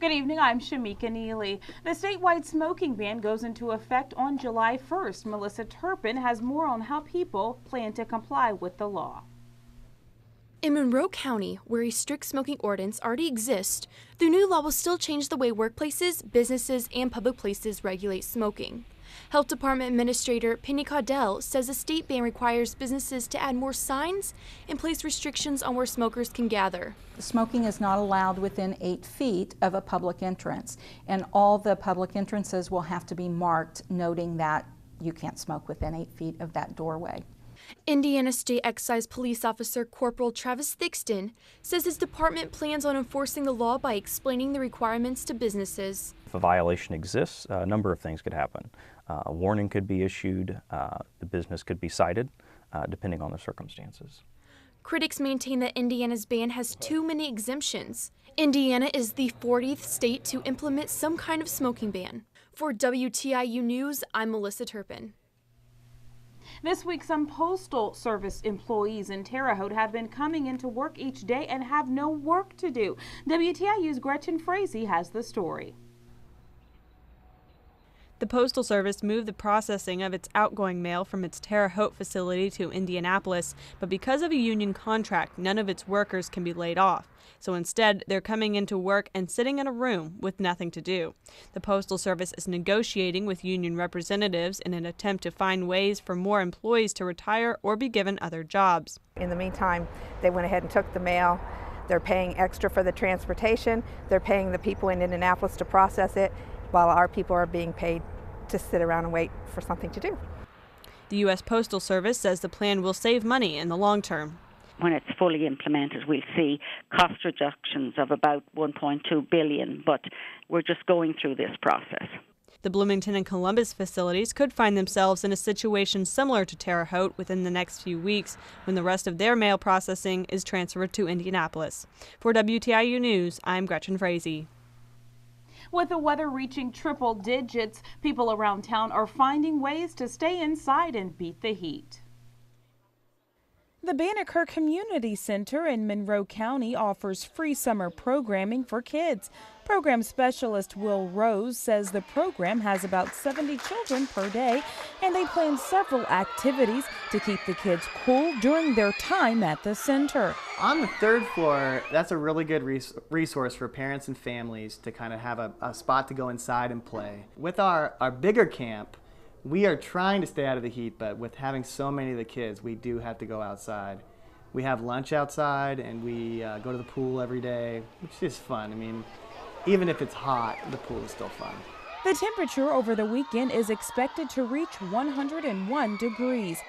Good evening, I'm Shamika Neely. The statewide smoking ban goes into effect on July 1st. Melissa Turpin has more on how people plan to comply with the law. In Monroe County, where a strict smoking ordinance already exists, the new law will still change the way workplaces, businesses, and public places regulate smoking. Health Department Administrator Penny Caudell says the state ban requires businesses to add more signs and place restrictions on where smokers can gather. Smoking is not allowed within 8 feet of a public entrance, and all the public entrances will have to be marked noting that you can't smoke within 8 feet of that doorway. Indiana State Excise Police Officer Corporal Travis Thixton says his department plans on enforcing the law by explaining the requirements to businesses. If a violation exists, a number of things could happen. A warning could be issued, the business could be cited, depending on the circumstances. Critics maintain that Indiana's ban has too many exemptions. Indiana is the 40th state to implement some kind of smoking ban. For WTIU News, I'm Melissa Turpin. This week, some Postal Service employees in Terre Haute have been coming into work each day and have no work to do. WTIU's Gretchen Frazee has the story. The Postal Service moved the processing of its outgoing mail from its Terre Haute facility to Indianapolis, but because of a union contract, none of its workers can be laid off. So instead, they're coming into work and sitting in a room with nothing to do. The Postal Service is negotiating with union representatives in an attempt to find ways for more employees to retire or be given other jobs. In the meantime, they went ahead and took the mail. They're paying extra for the transportation. They're paying the people in Indianapolis to process it, while our people are being paid to sit around and wait for something to do. The U.S. Postal Service says the plan will save money in the long term. When it's fully implemented, we'll see cost reductions of about $1.2 billion, but we're just going through this process. The Bloomington and Columbus facilities could find themselves in a situation similar to Terre Haute within the next few weeks when the rest of their mail processing is transferred to Indianapolis. For WTIU News, I'm Gretchen Frazee. With the weather reaching triple digits, people around town are finding ways to stay inside and beat the heat. The Banneker Community Center in Monroe County offers free summer programming for kids. Program specialist Will Rose says the program has about 70 children per day, and they plan several activities to keep the kids cool during their time at the center. On the third floor, that's a really good resource for parents and families to kind of have a spot to go inside and play. With our bigger camp, we are trying to stay out of the heat, but with having so many of the kids, we do have to go outside. We have lunch outside, and we go to the pool every day, which is fun. I mean, even if it's hot, the pool is still fun. The temperature over the weekend is expected to reach 101 degrees.